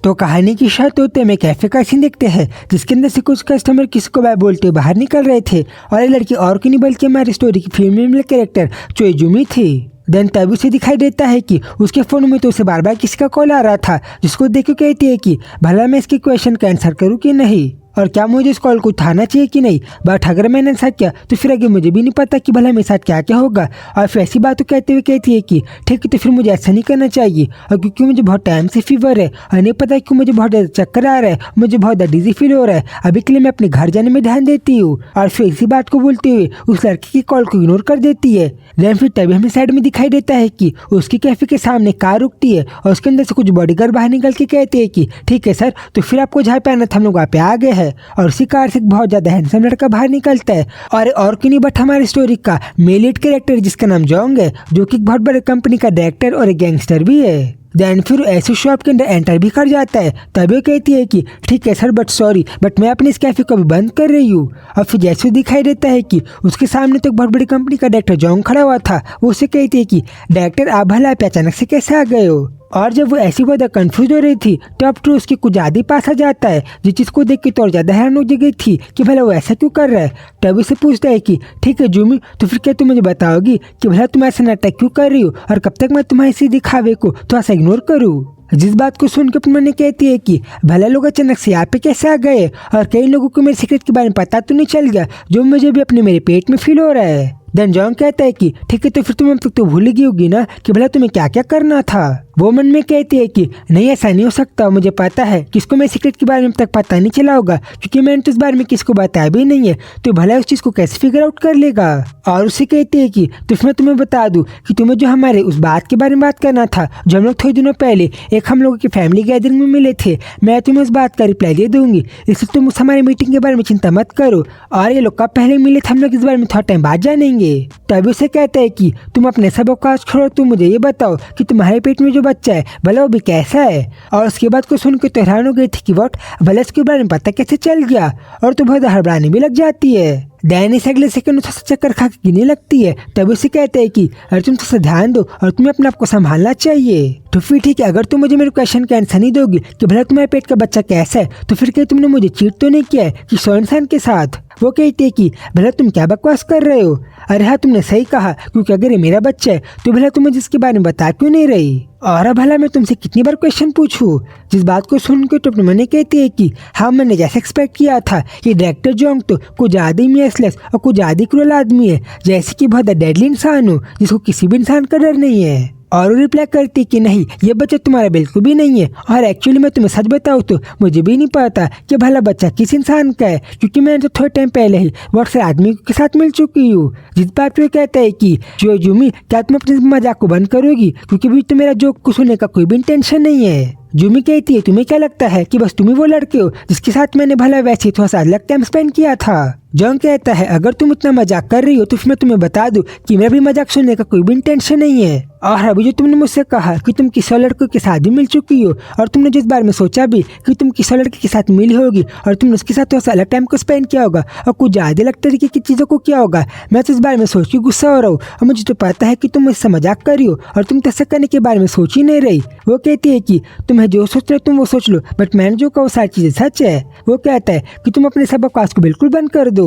तो कहानी की शुरुआत होते में कैफे का सीन देखते हैं जिसके अंदर से कुछ कस्टमर किसी को बाय बोलते हुए बाहर निकल रहे थे और ये लड़की और क्यों नहीं बल्कि हमारी स्टोरी की फीमेल कैरेक्टर चोइजुमी थी। देन तभी उसे दिखाई देता है कि उसके फोन में तो उसे बार बार किसी का कॉल आ रहा था जिसको देख के कहती है कि भला मैं इसके क्वेश्चन का आंसर करूँ कि नहीं और क्या मुझे इस कॉल को उठाना चाहिए कि नहीं। बट अगर मैंने ऐसा किया तो फिर आगे मुझे भी नहीं पता कि भला मेरे साथ क्या क्या होगा। और फिर ऐसी बात कहते हुए कहती है कि ठीक है तो फिर मुझे ऐसा नहीं करना चाहिए और क्योंकि मुझे बहुत टाइम से फीवर है और नहीं पता क्यों मुझे बहुत ज़्यादा चक्कर आ रहा है, मुझे बहुत ज़्यादा डिजी फील हो रहा है, अभी के लिए मैं अपने घर जाने में ध्यान देती हूँ। और फिर इसी बात को बोलते हुए उस लड़की की कॉल को इग्नोर कर देती है। देन फिर तभी हमें साइड में दिखाई देता है कि उसकी कैफे के सामने कार रुकती है और उसके अंदर से कुछ बॉडीगार्ड बाहर निकल के कहते हैं कि ठीक है सर तो फिर आपको जहाँ पे आना था हम लोग वहाँ पे आ गए हैं। और उसी कार से एक बहुत ज्यादा हैंडसम लड़का बाहर निकलता है और क्यों नहीं बट हमारी स्टोरी का मेन लीड कैरेक्टर जिसका नाम जोंग है जो कि एक बहुत बड़े कंपनी का डायरेक्टर और एक गैंगस्टर भी है। देन फिर ऐसे शॉप के अंदर एंटर भी कर जाता है। तभी वो कहती है कि ठीक है सर बट सॉरी बट मैं अपने इस कैफे को भी बंद कर रही हूँ। और फिर जैसे दिखाई देता है कि उसके सामने तो एक बहुत बड़ी कंपनी का डायरेक्टर जोंग खड़ा हुआ था। वो उसे कहती है कि डायरेक्टर आप भला पे अचानक से कैसे आ गए हो। और जब वो ऐसी बहुत कंफ्यूज हो रही थी तब तो उसके कुछ ज्यादा पास आ जाता है जिस चीज को देख के तो और ज्यादा हैरान हो गई थी कि भला वो ऐसा क्यों कर रहा है। तब उसे पूछता है कि ठीक है जूमी तो फिर क्या तुम मुझे बताओगी कि भला तुम ऐसा नाटक क्यों कर रही हो और कब तक मैं तुम्हारे इसी दिखावे को थोड़ा सा इग्नोर करूँ। जिस बात को सुन के मैंने कहती है कि भला लोग अचानक से यहाँ पे कैसे आ गए और कई लोगों को मेरे सीक्रेट के बारे में पता तो नहीं चल गया जो मुझे भी अपने मेरे पेट में फील हो रहा है। देन जॉन कहता है कि ठीक है तो फिर तुम अब तक तो भूल गई होगी ना कि भला तुम्हें क्या क्या करना था। वो मन में कहती है कि नहीं ऐसा नहीं हो सकता, मुझे पता है किसको मेरे सीक्रेट के बारे में अब तक पता नहीं चला होगा क्योंकि मैंने तो इस बारे में किसको बताया भी नहीं है तो भला उस चीज को कैसे फिगर आउट कर लेगा। और उसे कहती है कि तो मैं तुम्हें बता दूं कि तुम्हें जो हमारे उस बात के बारे में बात करना था जो हम लोग थोड़े दिनों पहले एक हम लोगों की फैमिली गैदरिंग में मिले थे, मैं तुम्हें उस बात का रिप्लाई दे दूंगी इसलिए तुम उस हमारी मीटिंग के बारे में चिंता मत करो। और ये लोग कब पहले मिले थे हम लोग इस बारे में थोड़ा टाइम बाद जानेंगे। तभी उसे कहता है कि तुम अपने सब अवकाश छोड़ो, तुम मुझे ये बताओ कि तुम्हारे पेट में जो बच्चा है भला वो भी कैसा है। और उसके बाद को सुन के तो हैरान हो गई थी कि वॉट भला इसके बारे में पता कैसे चल गया और तो बहुत हड़बड़ाने भी लग जाती है। डैनी से अगले सेकंड थोड़ा सा चक्कर खा के गिरने लगती है। तब उसे कहते हैं कि अरे तुम थोड़ा सा ध्यान दो और तुम्हें अपने आप को संभालना चाहिए। तो फिर ठीक है अगर तुम मुझे मेरे क्वेश्चन का आंसर नहीं दोगी कि भला तुम्हारे पेट का बच्चा कैसा है तो फिर क्या तुमने मुझे चीट तो नहीं किया है कि 100 इंसान के साथ। वो कहती है कि भला तुम क्या बकवास कर रहे हो। अरे हाँ तुमने सही कहा क्योंकि अगर ये मेरा बच्चा है तो भला तुम मुझे इसके बारे में बता क्यों नहीं रही। और भला मैं तुमसे कितनी बार क्वेश्चन पूछूं। जिस बात को सुन के तो मैंने कहती है कि हाँ मैंने जैसे एक्सपेक्ट किया था ये डायरेक्टर जोंग तो कुछ ज्यादा ही मेसलेस और कुछ ज्यादा क्रूर आदमी है जैसे कि बहुत डेडली इंसान हो जिसको किसी भी इंसान का डर नहीं है। और रिप्लाई करती कि नहीं ये बच्चा तुम्हारा बिल्कुल भी नहीं है और एक्चुअली मैं तुम्हें सच बताऊँ तो मुझे भी नहीं पता कि भला बच्चा किस इंसान का है क्योंकि मैं तो थोड़े टाइम पहले ही बहुत सारे आदमी के साथ मिल चुकी हूँ। जिस बात पे कहता है कि जूमी क्या तुम अपने मजाक को बंद करोगी क्योंकि अभी तो मेरा जोक को सुनने का कोई भी इंटेंशन नहीं है। जूमी कहती है तुम्हें क्या लगता है कि बस तुम ही वो लड़के हो जिसके साथ मैंने भला वैसे थोड़ा सा अलग टाइम स्पेंड किया था। जॉन कहता है अगर तुम इतना मजाक कर रही हो तो फिर मैं तुम्हें बता दूं कि मेरा भी मजाक सुनने का कोई भी इंटेंशन नहीं है। और अभी जो तुमने मुझसे कहा कि तुम किसी और लड़के के साथ भी मिल चुकी हो और तुमने जिस बारे में सोचा भी कि तुम किसी और लड़के के साथ मिली होगी और तुमने उसके साथ थोड़ा सा अलग टाइम को स्पेंड किया होगा और कुछ ज्यादा अलग तरीके की चीजों को किया होगा, मैं तो इस बारे में सोच के गुस्सा हो रहा हूँ और मुझे तो पता है कि तुम मुझसे मजाक कर रही हो और तुम तो ऐसा करने के बारे में सोच ही नहीं रही। वो कहती है कि तुम्हें जो सोच रहे तुम वो सोच लो बट मैंने जो कहा वो सारी चीजें सच है। वो कहता है कि तुम अपने सब बकवास को बिल्कुल बंद कर दो।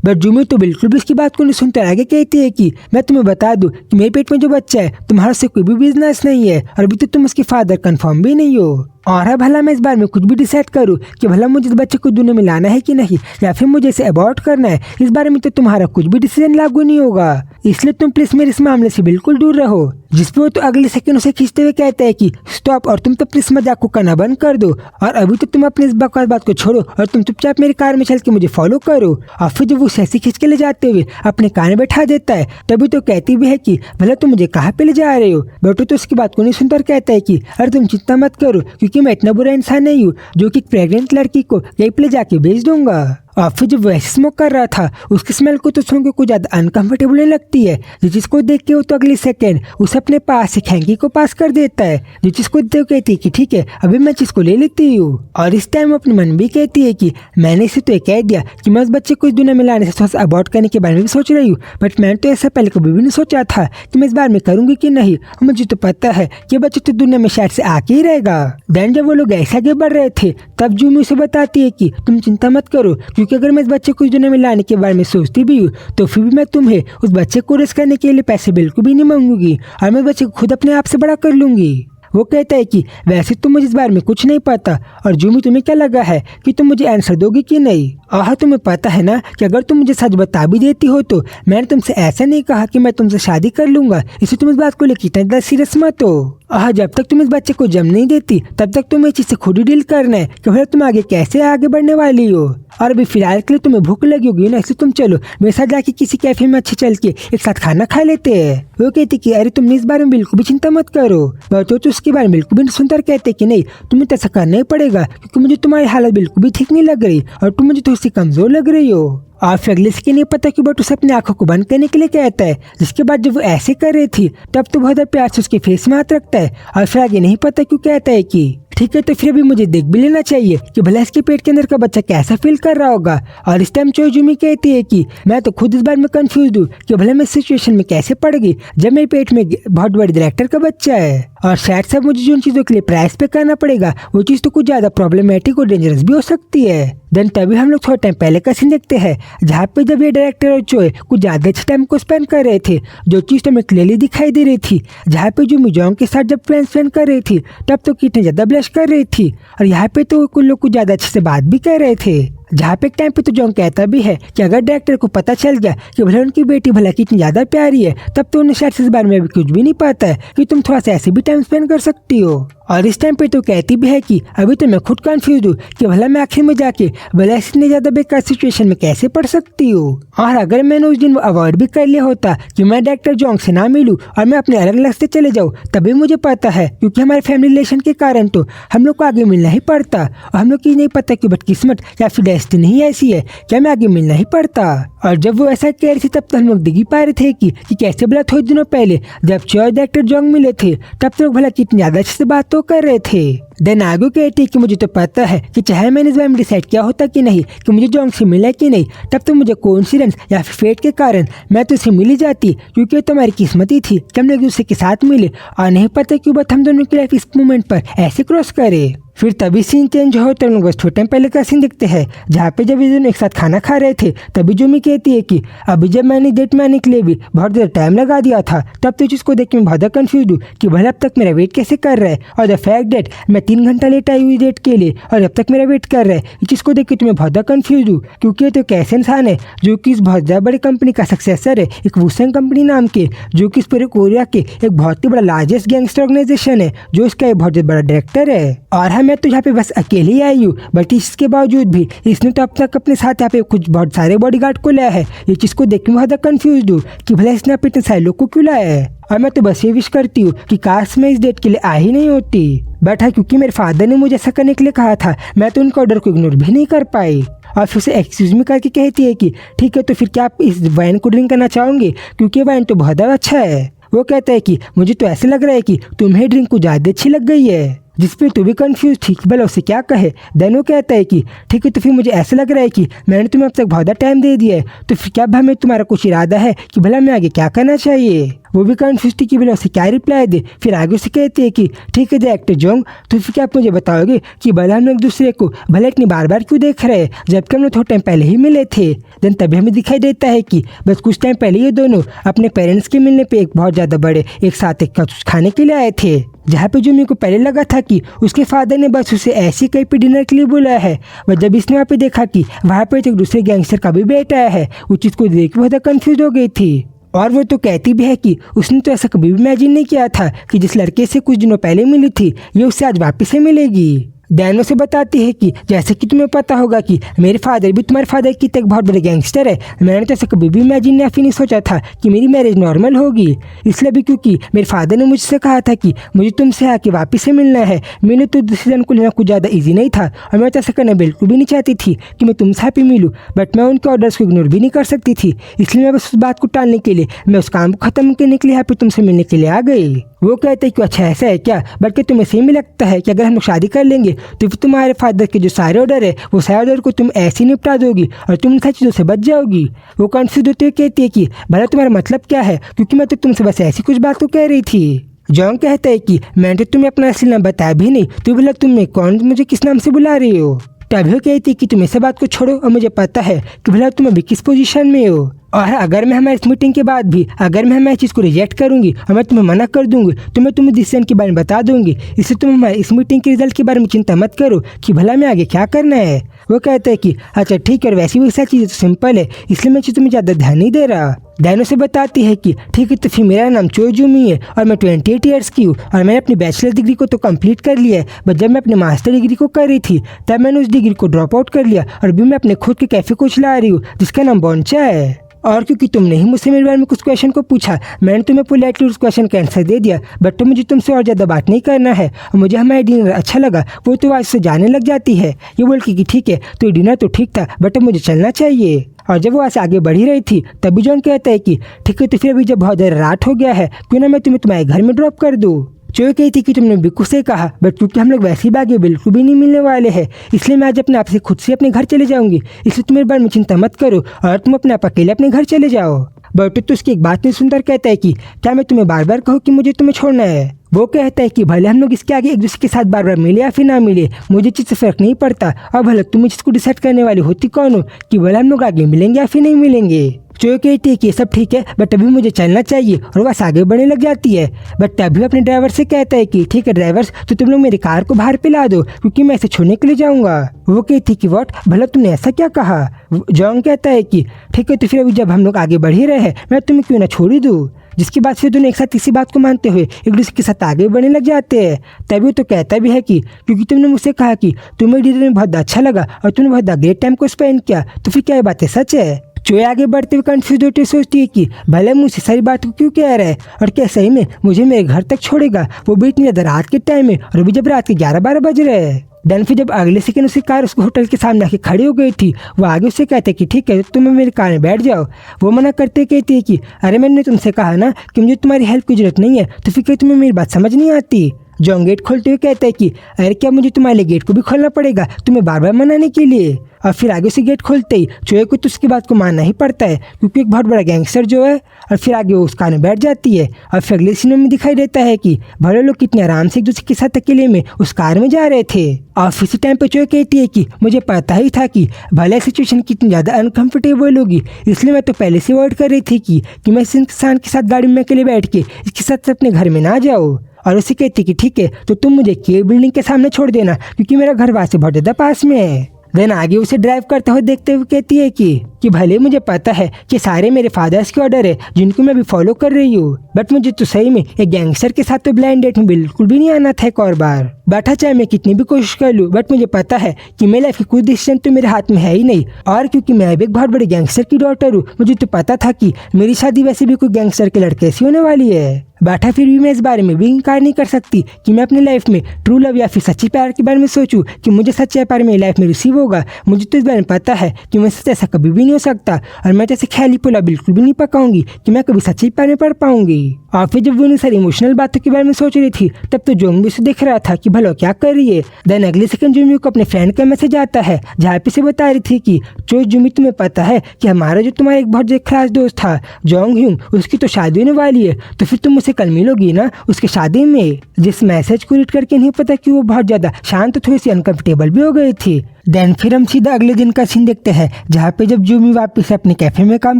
बट जूमी तो बिल्कुल भी उसकी बात को नहीं सुनते आगे कहती है कि मैं तुम्हें बता दूं कि मेरे पेट में जो बच्चा है तुम्हारा से कोई भी बिजनेस नहीं है और अभी तो तुम उसके फादर कंफर्म भी नहीं हो। और भला मैं इस बारे में कुछ भी डिसाइड करूं कि भला मुझे इस बच्चे को दुनिया में लाना है कि नहीं या फिर मुझे इसे अबॉर्ट करना है इस बारे में तो तुम्हारा कुछ भी डिसीजन लागू नहीं होगा, इसलिए तुम प्लीज मेरे इस मामले से बिल्कुल दूर रहो। जिसपे वो तो अगले सेकंड उसे खींचते हुए कहता है कि स्टॉप और तुम तो प्लीज मजाक को करना बंद कर दो और अभी तो तुम अपनी इस बकवास बात को छोड़ो और तुम चुपचाप मेरी कार में चल के मुझे फॉलो करो। और फिर जब वो ऐसे खींच के ले जाते हुए अपने कार में बैठा देता है तभी तो कहती भी है कि भला तुम मुझे कहाँ पे ले जा रहे हो। बेटो तो उसकी बात को नहीं सुनकर कहता है कि अरे तुम चिंता मत करो क्योंकि मैं इतना बुरा इंसान नहीं हूँ जो कि प्रेग्नेंट लड़की को यहीं पे ले जाके भेज दूंगा। और फिर जब वैसे स्मोक कर रहा था उसकी स्मेल को तो सुन के कुछ ज्यादा अनकंफर्टेबल लगती है, जिस चीज को देख के वो तो अगले सेकेंड उसे अपने पास से हैंकी को पास कर देता है, जिस चीज को देख कहती है कि ठीक है अभी मैं चीज को ले लेती हूँ। और इस टाइम अपने मन भी कहती है कि मैंने इसे तो कह दिया कि मैं उस बच्चे को इस दुनिया में लाने से थोड़ा सा अबॉर्ट करने के बारे में भी सोच रही हूँ, बट मैंने तो ऐसा पहले कभी भी नहीं सोचा था कि मैं इस बार में करूंगी कि नहीं। मुझे तो पता है कि बच्चे तो दुनिया में शायद से आके ही रहेगा। देन जब वो लोग ऐसे आगे बढ़ रहे थे तब जूमी उसे बताती है कि तुम चिंता मत करो, क्योंकि अगर मैं इस बच्चे को इस दुनिया में लाने के बारे में सोचती भी हूँ तो फिर भी मैं तुम्हें उस बच्चे को रेस करने के लिए पैसे बिल्कुल भी नहीं मांगूंगी और मैं बच्चे को खुद अपने आप से बड़ा कर लूंगी। वो कहता है कि वैसे तुम मुझे इस बारे में कुछ नहीं पता, और जूमी तुम्हें क्या लगा है कि तुम मुझे आंसर दोगी कि नहीं? आह तुम्हें पता है ना कि अगर तुम मुझे सच बता भी देती हो तो मैंने तुमसे ऐसा नहीं कहा कि मैं तुमसे शादी कर लूंगा, इसलिए तुम इस बात को लेकर इतना ज़्यादा सीरियस मत हो। आह जब तक तुम इस बच्चे को जन्म नहीं देती तब तक तुम्हें इस चीज से खुद ही डील करना है कि फिर तुम आगे कैसे आगे बढ़ने वाली हो। और अभी फिलहाल के लिए तुम्हें भूख लगी होगी ना, इसलिए तुम चलो मेरे साथ जाके किसी कैफे में अच्छे चल के एक साथ खाना खा लेते हैं। वो कहती कि अरे तुमने इस बारे में बिल्कुल भी चिंता मत करो, तो उसके बारे में बिल्कुल भी सुनकर कहते कि नहीं तुम्हें तो ऐसा करना ही पड़ेगा क्योंकि मुझे तुम्हारी हालत बिल्कुल भी ठीक नहीं लग रही और तुम मुझे थोड़ी सी कमजोर लग रही हो। और फिर अगले से नहीं पता कि बट उसे अपनी आंखों को बंद करने के लिए कहता है, जिसके बाद जब वो ऐसे कर रही थी तब तो बहुत प्यार से उसके फेस में हाथ रखता है और फिर आगे नहीं पता क्यों कहता है कि ठीक है तो फिर अभी मुझे देख भी लेना चाहिए कि भला इसके पेट के अंदर का बच्चा कैसा फील कर रहा होगा। और इस टाइम चोइजुमी कहती है कि मैं तो खुद इस बार में कंफ्यूज हूँ कि भला मैं इस सिचुएशन में कैसे पड़ गई जब मेरे पेट में बहुत बड़े डायरेक्टर का बच्चा है, और शायद सब मुझे जिन चीजों के लिए प्राइस पे करना पड़ेगा वो चीज तो कुछ ज्यादा प्रॉब्लमेटिक और डेंजरस भी हो सकती है। देन तभी हम लोग थोड़ा टाइम पहले का सीन देखते हैं जहाँ पे जब ये डायरेक्टर और चोए कुछ ज्यादा अच्छे टाइम को स्पेंड कर रहे थे, जो चीज तो हमें क्लियरली दिखाई दे रही थी। जहाँ पे जो मिजोंग के साथ जब टाइम स्पेंड कर रही थी तब तो कितने ज्यादा ब्लश कर रही थी, और यहाँ पे तो कुछ लोग कुछ ज्यादा अच्छे से बात भी कर रहे थे। जहाँ पे एक टाइम पे तो जॉन कहता भी है कि अगर डायरेक्टर को पता चल गया कि भला उनकी बेटी भला कितनी ज्यादा प्यारी है तब तो उन्हें शायद इस बारे में भी कुछ भी नहीं पता है कि तुम थोड़ा सा ऐसे भी टाइम स्पेंड कर सकती हो। और इस टाइम पे तो कहती भी है कि अभी तो मैं खुद कंफ्यूज हूँ कि भला मैं आखिर में जाके भला इतनी ज्यादा बेकार सिचुएशन में कैसे पड़ सकती हूँ। और अगर मैंने उस दिन वो अवॉइड भी कर लिया होता कि मैं डायरेक्टर जॉन्ग से ना मिलूं और मैं अपने अलग रास्ते चले जाऊँ, तभी मुझे पता है क्योंकि हमारे फैमिली रिलेशन के कारण तो हम लोग को आगे मिलना ही पड़ता, और हम लोग की नहीं पता कि बदकिस्मत या फिर डेस्टिनी ऐसी है क्या मैं आगे मिलना ही पड़ता। और जब वो ऐसा कह रही थी तब तो हम लोग दिख ही पा रहे थे कि कैसे भला थोड़े दिनों पहले जब चोय डायरेक्टर जॉन्ग मिले थे तब तो भला कितनी ज्यादा अच्छे से बात तो कर रहे थे। देन आगू कहती कि मुझे तो पता है कि चाहे मैंने इस बारे में डिसाइड किया होता कि नहीं कि मुझे जॉन्ग से मिला कि नहीं, तब तो मुझे कोइंसिडेंस या फिर फेट के कारण मैं तो उसे मिल ही जाती, क्योंकि तो हमारी किस्मत ही थी कि हम लोग दूसरे के साथ मिले, और नहीं पता क्यों बात हम दोनों की लाइफ इस मोमेंट पर ऐसे क्रॉस करे। फिर तभी सीन चेंज हो तो लोग बस थोड़े टाइम पहले का सीन दिखते हैं जहाँ पे जब ये दोनों एक साथ खाना खा रहे थे तभी जूमी कहती है कि अभी जब मैंने डेट में आने के लिए भी बहुत ज़्यादा टाइम लगा दिया था तब तो चीज़ को देख के मैं बहुत कंफ्यूज हूँ कि भला अब तक मेरा वेट कैसे कर रहा है, और द फैक्ट डेट मैं 3 घंटा लेट आई हुई डेट के लिए और अब तक मेरा वेट कर रहा है, इस चीज़ को देख के तुम्हें बहुत कंफ्यूज हूँ क्योंकि ये तो एक ऐसे इंसान है जो कि इस बहुत ज़्यादा बड़ी कंपनी का सक्सेसर है, एक वुसेंग कंपनी नाम के, जो कि इस पूरे कोरिया के एक बहुत ही बड़ा लार्जेस्ट गैंगस्टर ऑर्गेनाइजेशन है, जो इसका एक बहुत बड़ा डायरेक्टर है। और हाँ मैं तो यहाँ पे बस अकेले ही आई हूँ, बट इसके बावजूद भी इसने तो अब तक अपने साथ यहाँ पे कुछ बहुत सारे बॉडीगार्ड को लाया है। ये चीज़ को देख के मैं बहुत कंफ्यूज हूँ कि भला इसने आप इतने सारे लोग को क्यों लाया है, और मैं तो बस ये विश करती हूँ कि काश मैं इस डेट के लिए आ ही नहीं होती, बट हाँ क्योंकि मेरे फादर ने मुझे ऐसा करने के लिए कहा था मैं तो उनके ऑर्डर को इग्नोर भी नहीं कर पाई। और फिर से एक्सक्यूज मी करके कहती है कि ठीक है तो फिर क्या आप इस वाइन को ड्रिंक करना चाहोगे, क्योंकि वाइन तो बहुत अच्छा है। वो कहता है कि मुझे तो ऐसे लग रहा है कि तुम्हें ड्रिंक को ज़्यादा अच्छी लग गई है, जिस पे तू भी कंफ्यूज थी कि भला उसे क्या कहे। देन वो कहता है कि ठीक है तो फिर मुझे ऐसा लग रहा है कि मैंने तुम्हें अब तक बहुत टाइम दे दिया है, तो फिर क्या हमें तुम्हारा कुछ इरादा है कि भला मैं आगे क्या करना चाहिए। वो भी कंफ्यूज थी कि भला उसे क्या रिप्लाई दे। फिर आगे उसे कहती है कि ठीक है डायरेक्टर जोंग, तो फिर क्या आप मुझे बताओगे कि भला हम लोग एक दूसरे को भला इतनी बार बार क्यों देख रहे हैं जबकि हम लोग थोड़ा टाइम पहले ही मिले थे। देन तभी हमें दिखाई देता है कि बस कुछ टाइम पहले ये दोनों अपने पेरेंट्स के मिलने पे एक बहुत ज़्यादा बड़े एक साथ एक खाने के लिए आए थे, जहाँ पे जूमी को पहले लगा था कि उसके फादर ने बस उसे ऐसे कहीं पे डिनर के लिए बुलाया है, और जब इसने वहाँ पे देखा कि वहाँ पे एक दूसरे गैंगस्टर का भी बेटा है, उस चीज़ को देख के बहुत कंफ्यूज हो गई थी। और वो तो कहती भी है कि उसने तो ऐसा कभी भी इमेजिन नहीं किया था कि जिस लड़के से कुछ दिनों पहले मिली थी ये उससे आज वापस से मिलेगी। दैन उसे बताती है कि जैसे कि तुम्हें पता होगा कि मेरे फादर भी तुम्हारे फादर की एक बहुत बड़े गैंगस्टर है। मैंने तो ऐसा कभी भी इमेजिन या फिर नहीं सोचा था कि मेरी मैरिज नॉर्मल होगी, इसलिए भी क्योंकि मेरे फादर ने मुझसे कहा था कि मुझे तुमसे आके वापस से मिलना है। मैंने तो डिसीजन को लेना कुछ ज़्यादा ईजी नहीं था और मैं तो ऐसा करना बिल्कुल भी नहीं चाहती थी कि मैं तुमसे हैप्पी मिलूँ, बट मैं उनके ऑर्डर्स को इग्नोर भी नहीं कर सकती थी। इसलिए मैं बस उस बात को टालने के लिए, मैं उस काम को ख़त्म करने के लिए यहाँ पे तुमसे मिलने के लिए आ गई। वो कहते हैं कि अच्छा ऐसा है क्या, बल्कि तुम्हें सही में लगता है कि अगर हम लोग शादी कर लेंगे तो फिर तुम्हारे फादर के जो सारे ऑर्डर है वो सारे ऑर्डर को तुम ऐसे ही निपटा दोगी और तुम इन चीज़ों से बच जाओगी। वो कंफ्यूज होते हुए कहती है कि भला तुम्हारा मतलब क्या है, क्योंकि मैं तो तुमसे बस ऐसी कुछ बात को कह रही थी। जॉन कहता है कि मैंने तो तुम्हें अपना असली नाम बताया भी नहीं, तो भला तुम कौन मुझे किस नाम से बुला रही हो। तभी वो कहती है कि तुम ऐसे बात को छोड़ो और मुझे पता है कि भला तुम अभी किस पोजीशन में हो, और अगर मैं हमारी इस मीटिंग के बाद भी अगर मैं हमारी चीज़ को रिजेक्ट करूंगी और मैं तुम्हें मना कर दूंगी तो मैं तुम्हें डिसीजन के बारे में बता दूंगी। इससे तुम हमारी इस मीटिंग के रिजल्ट के बारे में चिंता मत करो कि भला मैं आगे क्या करना है। वो कहता है कि अच्छा ठीक है, वैसी वैसा चीज़ तो सिंपल है, इसलिए मैं तुम्हें ज़्यादा ध्यान नहीं दे रहा। दैन उसे बताती है कि ठीक है, तो फिर मेरा नाम चोई जूमी है और मैं 28 ईयर्स की हूँ और मैंने अपनी बैचलर डिग्री को तो कंप्लीट कर लिया है, बट जब मैं अपनी मास्टर डिग्री को कर रही थी तब मैंने उस डिग्री को ड्रॉप आउट कर लिया और अभी मैं अपने खुद के कैफे को चला रही हूँ जिसका नाम बोंचा है। और क्योंकि तुमने ही मुझसे मेरे बारे में कुछ क्वेश्चन को पूछा, मैंने तुम्हें पोलाइटली उस क्वेश्चन का आंसर दे दिया, बट तो मुझे तुमसे और ज़्यादा बात नहीं करना है और मुझे हमारा डिनर अच्छा लगा। वो तो आज से जाने लग जाती है, ये बोल के कि ठीक है तो डिनर तो ठीक था बट अब मुझे चलना चाहिए। और जब वो ऐसे आगे बढ़ ही रही थी तभी जॉन कहता है कि ठीक है, तो फिर अभी जब बहुत देर रात हो गया है क्यों ना मैं तुम्हें तुम्हारे घर में ड्रॉप कर दूँ। चोई कहती कि तुमने बिल्कुल से कहा, बट क्योंकि हम लोग वैसे ही आगे बिल्कुल भी नहीं मिलने वाले हैं इसलिए मैं आज अपने आप से खुद से अपने घर चले जाऊंगी, इसलिए तुम मेरे बारे में चिंता मत करो और तुम अपने आप अकेले अपने घर चले जाओ। बट तो उसकी एक बात नहीं सुनकर कहता है कि क्या मैं तुम्हें बार बार कहूँ कि मुझे तुम्हें छोड़ना है। वो कहता है कि भले हम लोग इसके आगे एक दूसरे के साथ बार बार मिले या फिर ना मिले, मुझे चीज़ से फर्क नहीं पड़ता, और भले तुम इसको डिसाइड करने वाली होती कौन हो कि भले हम लोग आगे मिलेंगे या फिर नहीं मिलेंगे। चोई कहती है कि सब ठीक है बट अभी मुझे चलना चाहिए और बस आगे बढ़ने लग जाती है। बट तभी अपने ड्राइवर से कहता है कि ठीक है ड्राइवर, तो तुम लोग मेरी कार को बाहर पे ला दो क्योंकि मैं इसे छोड़ने के लिए जाऊंगा। वो कहती कि व्हाट, भला तुमने ऐसा क्या कहा। जॉन कहता है कि ठीक है, तो फिर अभी जब हम लोग आगे बढ़ ही रहे हैं मैं तुम्हें क्यों ना छोड़ दूँ। जिसके बाद फिर दोनों एक साथ इसी बात को मानते हुए एक दूसरे के साथ आगे बढ़ने लग जाते हैं। तभी वो तो कहता भी है कि क्योंकि तुमने मुझसे कहा कि तुम्हें डिनर में बहुत अच्छा लगा और तुमने बहुत ग्रेट टाइम को स्पेंड किया, तो फिर क्या ये बातें सच है। चोई आगे बढ़ते हुए कंफ्यूज होते सोचती है कि भले मुझसे सारी बात को क्यों कह रहा है और क्या सही में मुझे मेरे घर तक छोड़ेगा, वो भी इतनी ज़्यादा रात के टाइम में और अभी जब रात के 11-12 बज रहे हैं। देन फिर जब अगले सेकंड उसकी कार उसको होटल के सामने आके खड़ी हो गई थी, वो आगे उससे कहते कि ठीक है तुम मेरी कार में बैठ जाओ। वो मना करते कहती है कि अरे मैंने तुमसे कहा ना कि मुझे तुम्हारी हेल्प की जरूरत नहीं है, तो फिर क्या तुम्हें मेरी बात समझ नहीं आती। जॉन गेट खोलते हुए कहता है कि अरे क्या मुझे तुम्हारे लिए गेट को भी खोलना पड़ेगा तुम्हें बार बार मनाने के लिए। और फिर आगे से गेट खोलते ही चोई को तो उसकी बात को मानना ही पड़ता है क्योंकि एक बहुत बड़ा गैंगस्टर जो है। और फिर आगे वो उस कार में बैठ जाती है और फिर अगले सीन में दिखाई देता है कि भले लोग कितने आराम से एक दूसरे के साथ अकेले में उस कार में जा रहे थे। और इसी टाइम पे चोई कहती है कि मुझे पता ही था कि भले सिचुएशन कितनी ज़्यादा अनकंफर्टेबल होगी, इसलिए मैं तो पहले से अवॉइड कर रही थी कि मैं इस इंसान के साथ गाड़ी में अकेले बैठ के इसके साथ अपने घर में ना जाओ। और उसे कहती कि ठीक है तो तुम मुझे के बिल्डिंग के सामने छोड़ देना क्योंकि मेरा घर वहाँ से बहुत ज़्यादा पास में है। देन आगे उसे ड्राइव करते हुए देखते हुए कहती है कि भले मुझे पता है कि सारे मेरे फादर्स के ऑर्डर है जिनको मैं भी फॉलो कर रही हूँ, बट मुझे तो सही में एक गैंगस्टर के साथ तो ब्लाइंड डेट में बिल्कुल भी नहीं आना था एक और बार। बैठा चाहे मैं कितनी भी कोशिश कर लूँ, बट मुझे पता है कि मेरी लाइफ की कोई डिसीजन तो मेरे हाथ में है ही नहीं। और क्योंकि मैं भी एक बहुत बड़े गैंगस्टर की डॉटर हूँ, मुझे तो पता था कि मेरी शादी वैसे भी कोई गैंगस्टर के लड़के से होने वाली है। बैठा फिर भी मैं इस बारे में भी इनकार नहीं कर सकती कि मैं अपनी लाइफ में ट्रू लव या फिर सच्चे प्यार के बारे में सोचूं कि मुझे सच्चा प्यार मेरी लाइफ में रिसीव होगा। मुझे तो इस बारे में पता है कि मैं सच ऐसा कभी भी नहीं हो सकता और मैं जैसे ख्याली पोला बिल्कुल भी नहीं पकाऊंगी कि मैं कभी सच्चे प्यार में पढ़ पाऊंगी। और फिर जब वो इन सारी इमोशनल बातों के बारे में सोच रही थी तब तो जोंग भी उसे देख रहा था कि भला क्या कर रही है। देन अगले सेकंड जुमी को अपने फ्रेंड का मैसेज आता है जहाँ पे से बता रही थी कि चोई जुमी तुम्हें पता है कि हमारा जो तुम्हारा एक बहुत खास दोस्त था जोंग ह्यूंग, उसकी तो शादी होने वाली है, तो फिर तुम मुझसे कल मिलोगी ना उसके शादी में। जिस मैसेज को रीड करके नहीं पता कि वो बहुत ज्यादा शांत थोड़ी सी अनकंफर्टेबल भी हो गई थी। देन फिर हम सीधा अगले दिन का सीन देखते हैं, जहाँ पे जब जूमी वापस अपने कैफे में काम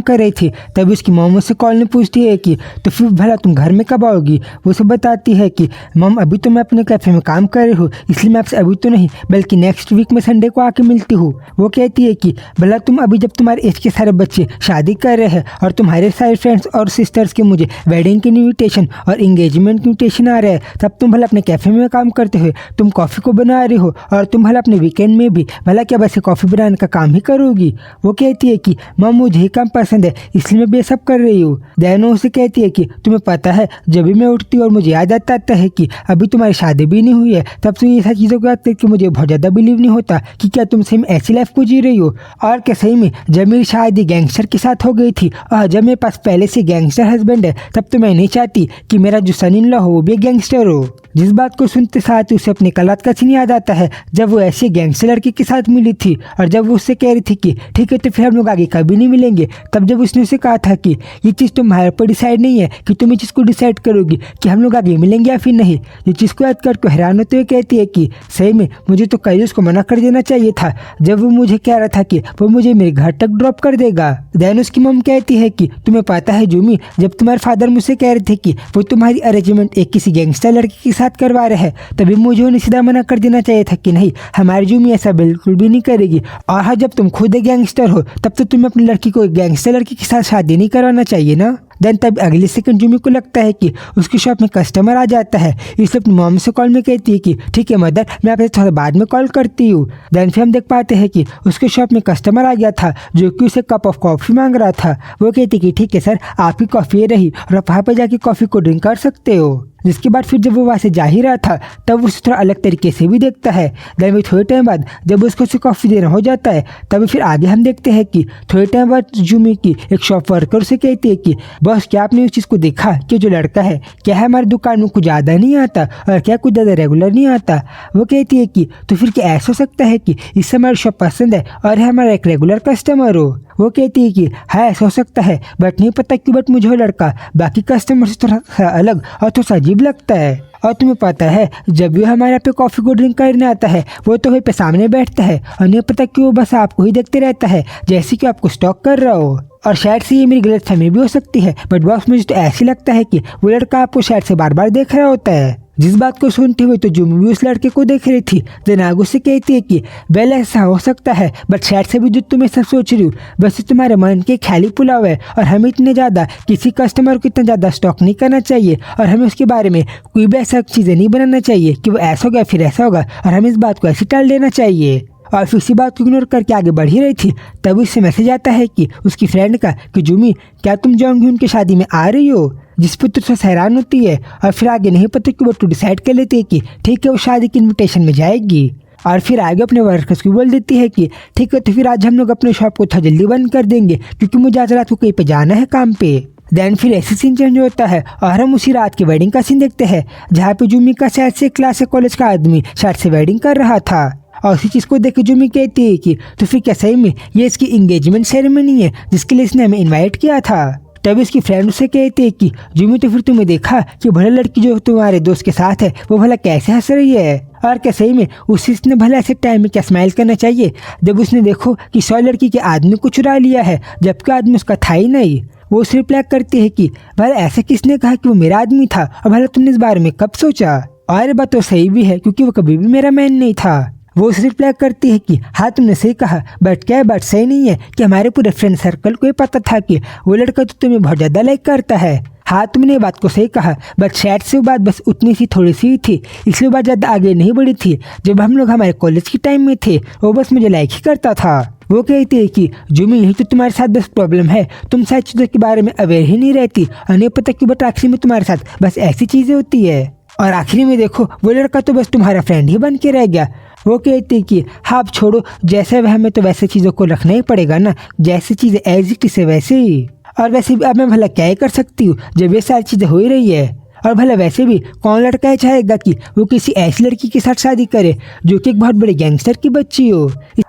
कर रही थी तब उसकी मॉम उससे कॉल में पूछती है कि तो फिर भला तुम घर में कब आओगी। वो सब बताती है कि मॉम अभी तो मैं अपने कैफे में काम कर रही हूँ, इसलिए मैं आपसे अभी तो नहीं बल्कि नेक्स्ट वीक में संडे को आके मिलती हूँ। वो कहती है कि भला तुम अभी जब तुम्हारे एज के सारे बच्चे शादी कर रहे हैं और तुम्हारे सारे फ्रेंड्स और सिस्टर्स के मुझे वेडिंग की इन्विटेशन और इंगेजमेंट की इन्विटेशन आ रहे हैं, तब तुम भला अपने कैफे में काम करते हुए तुम कॉफ़ी को बना रही हो और तुम भला अपने वीकेंड में भी भला क्या बस कॉफ़ी बनाने का काम ही करोगी। वो कहती है कि मम मुझे ही काम पसंद है इसलिए मैं बेसब कर रही हूँ। दैन उसे कहती है कि तुम्हें पता है जब भी मैं उठती हूँ और मुझे याद आता है कि अभी तुम्हारी शादी भी नहीं हुई है, तब तो ये सारी चीज़ों को याद करके मुझे बहुत ज़्यादा बिलीव नहीं होता कि क्या तुम सही में ऐसी लाइफ को जी रही हो। और क्या सही में जब मेरी शादी गैंगस्टर के साथ हो गई थी और जब मेरे पास पहले से गैंगस्टर हस्बैंड है, तब तो मैं नहीं चाहती कि मेरा जो सन इन लॉ हो वो भी गैंगस्टर हो। जिस बात को सुनते साथ उसे अपने कलात का सीन याद आता है जब वो ऐसे गैंगस्टर लड़के के साथ मिली थी और जब वो उससे कह रही थी कि ठीक है तो फिर हम लोग आगे कभी नहीं मिलेंगे, तब जब उसने उसे कहा था कि ये चीज़ तुम्हारे ऊपर डिसाइड नहीं है कि तुम इस चीज़ को डिसाइड करोगी कि हम लोग आगे मिलेंगे या फिर नहीं। ये चीज़ को याद करके हैरान होते हुए कहती है कि सही में मुझे तो कल उसको मना कर देना चाहिए था जब वो मुझे कह रहा था कि वो मुझे मेरे घर तक ड्रॉप कर देगा। दैन उसकी मम कहती है कि तुम्हें पता है जूमी, जब तुम्हारे फादर मुझसे कह रहे थे कि वो तुम्हारी अरेंजमेंट एक किसी गैंगस्टर लड़के के साथ करवा रहे हैं, तभी मुझे उन्हें सीधा मना कर देना चाहिए था कि नहीं हमारी जूमी ऐसा बिल्कुल भी नहीं करेगी। और हाँ, जब तुम खुद एक गैंगस्टर हो तब तो तुम्हें अपनी लड़की को एक गैंगस्टर लड़की के साथ शादी नहीं करवाना चाहिए ना। देन तब अगले सेकंड जूमी को लगता है कि उसकी शॉप में कस्टमर आ जाता है, इसलिए अपनी मॉम से कॉल में कहती है कि ठीक है मदर, मैं आपसे थोड़ा बाद में कॉल करती हूँ। देन फिर हम देख पाते हैं कि उसके शॉप में कस्टमर आ गया था जो कि उसे कप ऑफ कॉफ़ी मांग रहा था। वो कहती कि ठीक है सर, आपकी कॉफ़ी रही और आप वहाँ पर जाके कॉफ़ी को ड्रिंक कर सकते हो। जिसके बाद फिर जब वो वहाँ से जा ही रहा था तब उसे थोड़ा अलग तरीके से भी देखता है। देन भी थोड़े टाइम बाद जब उसको उसे कॉफ़ी देना हो जाता है तभी फिर आगे हम देखते हैं कि थोड़े टाइम बाद जूमी की एक शॉप वर्कर से कहती है कि बॉस क्या आपने उस चीज़ को देखा कि जो लड़का है क्या है हमारी दुकान में कुछ ज़्यादा नहीं आता और क्या कुछ ज़्यादा रेगुलर नहीं आता। वो कहती है कि तो फिर क्या ऐसा हो सकता है कि इससे हमारी शॉप पसंद है और है हमारा एक रेगुलर कस्टमर हो। वो कहती है कि हाँ ऐसा हो सकता है बट नहीं पता क्यों, बट मुझे वो लड़का बाकी कस्टमर से थोड़ा सा अलग और थोड़ा सा अजीब लगता है। और तुम्हें पता है जब भी हमारे यहाँ पे कॉफ़ी को ड्रिंक करने आता है वो तो वहीं पे सामने बैठता है और नहीं पता क्यों बस आपको ही देखते रहता है जैसे कि आपको स्टॉक कर रहा हो। और शायद से ये मेरी गलतफहमी भी हो सकती है बट बॉस मुझे तो ऐसी लगता है कि वो लड़का आपको शायद से बार बार देख रहा होता है। जिस बात को सुनते हुए तो जूमी भी उस लड़के को देख रही थी। देन आगू से कहती है कि वेल ऐसा हो सकता है बट शायद से भी जो तुम्हें सब सोच रही हूँ बस तुम्हारे मन के ख्याली पुलाव है और हमें इतने ज़्यादा किसी कस्टमर को इतना ज़्यादा स्टॉक नहीं करना चाहिए और हमें उसके बारे में कोई भी ऐसा चीज़ें नहीं बनाना चाहिए कि वो ऐसा होगा फिर ऐसा होगा और हमें इस बात को ऐसे टाल देना चाहिए। और फिर उसी बात को इग्नोर करके आगे बढ़ ही रही थी तब उससे मैसेज आता है कि उसकी फ्रेंड का कि जूमी क्या तुम जोंग ह्यून की शादी में आ रही हो। जिस पर तो थोड़ा हैरान होती है और फिर आगे नहीं पता कि वो तो डिसाइड कर लेती है कि ठीक है वो शादी की इन्विटेशन में जाएगी। और फिर आगे अपने वर्कर्स को बोल देती है कि ठीक है तो फिर आज हम लोग अपने शॉप को थोड़ा जल्दी बंद कर देंगे क्योंकि मुझे आज रात को कहीं पे जाना है काम पे। देन फिर ऐसे सीन चेंज होता है और हम उसी रात की वेडिंग का सीन देखते हैं जहाँ पे जूमी का शायद से क्लास या कॉलेज का आदमी शायद से वेडिंग कर रहा था। और उसी चीज़ को देख के जूमी कहती है कि तो फिर क्या सही में ये इसकी इंगेजमेंट सेरेमनी है जिसके लिए इसने हमें इनवाइट किया था। तभी उसकी फ्रेंड उसे कहती है कि जूमी तो फिर तुम्हें देखा कि भला लड़की जो तुम्हारे दोस्त के साथ है वो भला कैसे हंस रही है और क्या सही में उसने भला ऐसे टाइम में क्या स्माइल करना चाहिए जब उसने देखो कि 100 लड़की के आदमी को चुरा लिया है जबकि आदमी उसका था ही नहीं। वो उसे रिप्लाई करती है कि भला ऐसा किसने कहा कि वो मेरा आदमी था और भला तुमने इस बारे में कब सोचा। और बात तो सही भी है क्योंकि वो कभी भी मेरा मैन नहीं था। वो उसे रिप्लाई करती है कि हाँ तुमने सही कहा बट क्या बात सही नहीं है कि हमारे पूरे फ्रेंड सर्कल को ये पता था कि वो लड़का तो तुम्हें बहुत ज़्यादा लाइक करता है। हाँ तुमने ये बात को सही कहा बट शायद से वो बात बस उतनी सी थोड़ी सी ही थी, इसलिए वो बात ज़्यादा आगे नहीं बढ़ी थी। जब हम लोग हमारे कॉलेज के टाइम में थे वो बस मुझे लाइक ही करता था। वो कहती है कि जूमी यही तो तुम्हारे साथ बस प्रॉब्लम है, तुम सारी चीज़ों के बारे में अवेयर ही नहीं रहती और नहीं पता क्यों बट आखिर में तुम्हारे साथ बस ऐसी चीज़ें होती है। और आखिरी में देखो वो लड़का तो बस तुम्हारा फ्रेंड ही बन के रह गया। वो कहती कि हाँ अब छोड़ो, जैसे वह हमें तो वैसे चीज़ों को रखना ही पड़ेगा ना, जैसी चीज़ें एज इट से वैसे ही। और वैसे भी अब मैं भला क्या ही कर सकती हूँ जब ये सारी चीज़ें हो ही रही है। और भला वैसे भी कौन लड़का है चाहेगा कि वो किसी ऐसी लड़की के साथ शादी करे जो कि एक बहुत बड़े गैंगस्टर की बच्ची हो।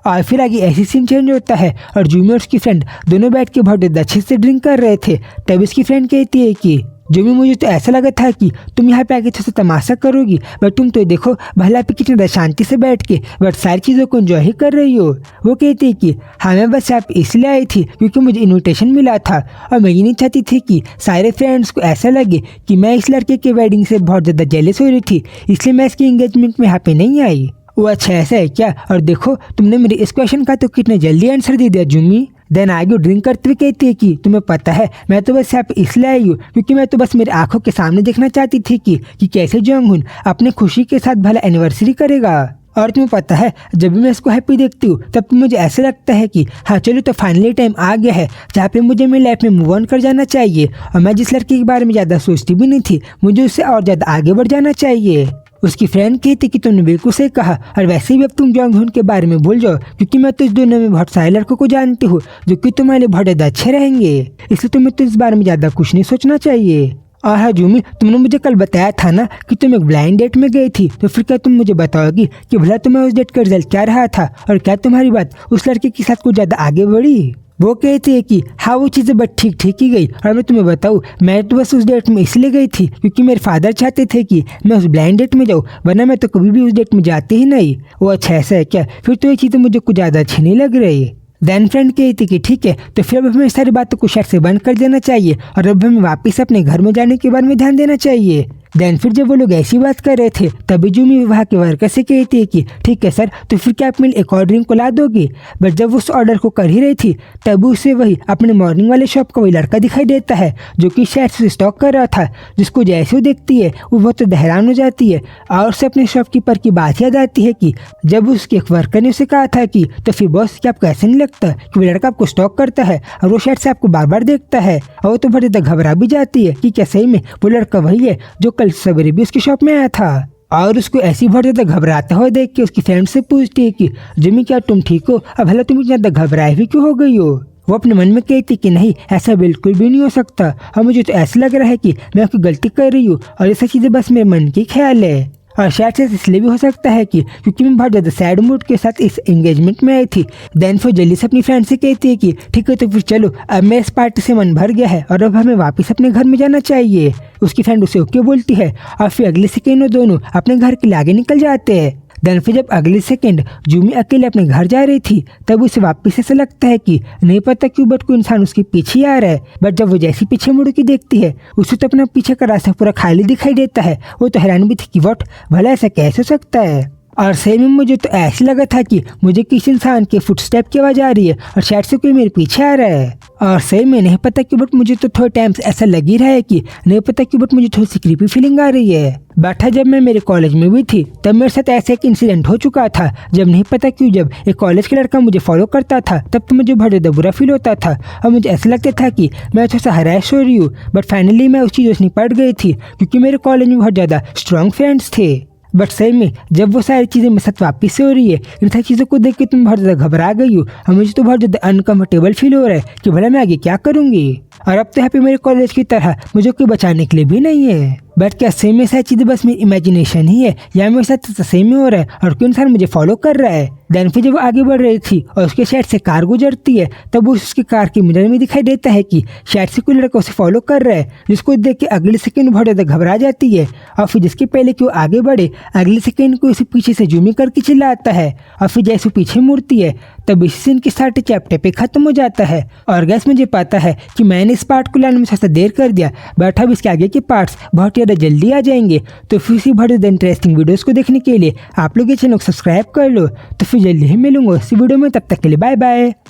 और फिर आगे ऐसी सीन चेंज होता है और जूमी और उसकी फ्रेंड दोनों बैठ के बहुत अच्छे से ड्रिंक कर रहे थे। तब उसकी फ्रेंड कहती है कि जुमी मुझे तो ऐसा लगा था कि तुम यहाँ पे आके थोड़ा तमाशा करोगी, बट तुम तो देखो भला पे कितनी शांति से बैठ के बट सारी चीज़ों को एंजॉय ही कर रही हो। वो कहती है कि हाँ मैं बस यहाँ पे इसलिए आई थी क्योंकि मुझे इन्विटेशन मिला था और मैं ये नहीं चाहती थी कि सारे फ्रेंड्स को ऐसा लगे कि मैं इस लड़के के वेडिंग से बहुत ज़्यादा जेलस हो रही थी, इसलिए मैं इसकी एंगेजमेंट में यहाँ पे नहीं आई। वो अच्छा ऐसा है क्या, और देखो तुमने मेरे इस क्वेश्चन का तो कितने जल्दी आंसर दे दिया जुमी। देन आगे ड्रिंक करते हुए कहती है कि तुम्हें पता है मैं तो बस यहाँ पे इसलिए आई हूँ क्योंकि मैं तो बस मेरी आंखों के सामने देखना चाहती थी कि कैसे जोंगहुन अपने खुशी के साथ भला एनिवर्सरी करेगा। और तुम्हें पता है जब भी मैं इसको हैप्पी देखती हूँ तब तो मुझे ऐसा लगता है कि हाँ चलो तो फाइनली टाइम आ गया है जहाँ पे मुझे मेरी लाइफ में मूव ऑन कर जाना चाहिए, और मैं जिस लड़के के बारे में ज़्यादा सोचती भी नहीं थी मुझे उससे और ज़्यादा आगे बढ़ जाना चाहिए। उसकी फ्रेंड कहती कि तुमने बिल्कुल सही कहा, और वैसे भी अब तुम जोंगहुन के बारे में भूल जाओ क्योंकि मैं तो इस दुनिया में बहुत सारे लड़कों को जानती हूँ जो कि तुम्हारे लिए बहुत ज़्यादा अच्छे रहेंगे, इसलिए तुम्हें तो इस बारे में ज़्यादा कुछ नहीं सोचना चाहिए। और हाँ जुमी, तुमने मुझे कल बताया था ना कि तुम एक ब्लाइंड डेट में गई थी, तो फिर क्या तुम मुझे बताओगी कि भला तुम्हें उस डेट का रिजल्ट क्या रहा था, और क्या तुम्हारी बात उस लड़के के साथ कुछ ज़्यादा आगे बढ़ी। वो कहती है कि हाँ वो चीज़ें बस ठीक ठीक ही गई, और मैं तुम्हें बताऊँ मैं तो बस उस डेट में इसलिए गई थी क्योंकि मेरे फादर चाहते थे कि मैं उस ब्लाइंड डेट में जाऊँ, वरना मैं तो कभी भी उस डेट में जाती ही नहीं। वो अच्छा ऐसा है क्या, फिर तो ये चीज़ें मुझे कुछ ज़्यादा अच्छी नहीं लग रही। देन फ्रेंड कहती कि ठीक है तो फिर अब हमें सारी बातों को शायद से बंद कर देना चाहिए और अब हमें वापस अपने घर में जाने के बारे में ध्यान देना चाहिए। देन फिर जब वो लोग ऐसी बात कर रहे थे तभी जुमी विवाह के वर्कर से कहती है कि ठीक है सर, तो फिर क्या आप मेरे एक और ड्रिंक को ला दोगे। बट जब उस ऑर्डर को कर ही रही थी तब उसे वही अपने मॉर्निंग वाले शॉप का वही लड़का दिखाई देता है जो कि शायद से स्टॉक कर रहा था, जिसको जैसे वो देखती है वो बहुत हैरान हो जाती है और उसे अपने शॉपकीपर की बात याद आती है कि जब उसके एक वर्कर ने उसे कहा था कि तो फिर बॉस क्या आपको ऐसा नहीं लगता कि वो लड़का आपको स्टॉक करता है और वो शायद से आपको बार बार देखता है, और वो तो बहुत ज़्यादा घबरा भी जाती है कि क्या सही में वो लड़का वही है जो कल सवेरे भी उसकी शॉप में आया था। और उसको ऐसी बहुत ज़्यादा घबराता हुआ देख के उसकी फ्रेंड से पूछती है कि जिमी क्या तुम ठीक हो, अब भला तुम इतना ज़्यादा घबराए हुई क्यों हो गई हो। वो अपने मन में कहती कि नहीं ऐसा बिल्कुल भी नहीं हो सकता, और मुझे तो ऐसा लग रहा है कि मैं कोई गलती कर रही हूँ और ये सब चीज़ें बस मेरे मन की ख्याल है। और शायद से इसलिए भी हो सकता है कि क्योंकि मैं बहुत ज़्यादा सैड मूड के साथ इस एंगेजमेंट में आई थी। देन फिर जल्दी से अपनी फ्रेंड से कहती है कि ठीक है तो फिर चलो, अब मैं इस पार्टी से मन भर गया है और अब हमें वापस अपने घर में जाना चाहिए। उसकी फ्रेंड उसे ओके बोलती है और फिर अगले सेकेंड वो दोनों अपने घर के लिए आगे निकल जाते हैं। देन फिर जब अगले सेकंड जुमी अकेले अपने घर जा रही थी तब उसे वापस ऐसा लगता है कि नहीं पता क्यों बट कोई इंसान उसके पीछे आ रहा है। बट जब वो जैसी पीछे मुड़ के देखती है उसे तो अपना पीछे का रास्ता पूरा खाली दिखाई देता है। वो तो हैरान भी थी कि वट भला ऐसा कैसे हो सकता है। और सही में मुझे तो ऐसा लगा था कि मुझे किसी इंसान के फुटस्टेप की आवाज़ आ रही है और शायद से कोई मेरे पीछे आ रहा है। और सही में नहीं पता क्यों बट मुझे तो थोड़े टाइम से ऐसा लग ही रहा है कि नहीं पता क्यों बट मुझे थोड़ी सी क्रीपी फीलिंग आ रही है। बैठा जब मैं मेरे कॉलेज में भी थी तब मेरे साथ ऐसा एक इंसिडेंट हो चुका था, जब नहीं पता क्यों जब एक कॉलेज का लड़का मुझे फॉलो करता था तब तो मुझे बहुत ज़्यादा बुरा फील होता था और मुझे ऐसा लगता था कि मैं थोड़ा सा हराश हो रही हूँ। बट फाइनली मैं उस चीज़ से निपट गई थी क्योंकि मेरे कॉलेज में बहुत ज़्यादा स्ट्रॉन्ग फ्रेंड्स थे। बट सही में जब वो सारी चीज़ें मेरे साथ वापस से हो रही है, इन सारी चीज़ों को देख के तुम बहुत ज़्यादा घबरा गई हो और मुझे तो बहुत ज़्यादा अनकंफर्टेबल फील हो रहा है कि भला मैं आगे क्या करूँगी। और अब तो यहाँ पे मेरे कॉलेज की तरह मुझे कोई बचाने के लिए भी नहीं है। बट क्या सही में सारी चीज़ें बस मेरी इमेजिनेशन ही है या मेरे साथ सही में हो रहा है और कोई इंसान मुझे फॉलो कर रहा है। देन फिर जब वो आगे बढ़ रही थी और उसके साइड से कार गुजरती है तब उसके कार के मिरर में दिखाई देता है कि शायद से कोई लड़का उसे फॉलो कर रहा है, जिसको देख के अगले सेकंड बहुत ज़्यादा घबरा जाती है। और फिर जिसके पहले कि वो आगे बढ़े अगले सेकंड को उसे पीछे से जूमी करके चिल्लाता है और फिर जैसे पीछे मुड़ती है तब इसी सीन के साथ चैप्टर पे खत्म हो जाता है। और गैस मुझे पता है कि मैंने इस पार्ट को लाने में थोड़ा देर कर दिया, बट अब इसके आगे के पार्ट्स बहुत ज़्यादा जल्दी आ जाएंगे। तो फिर इसी बहुत ज़्यादा इंटरेस्टिंग वीडियोज़ को देखने के लिए आप लोग ये चैनल को सब्सक्राइब कर लो। तो फिर जल्दी ही मिलूंगा इसी वीडियो में, तब तक के लिए बाय बाय।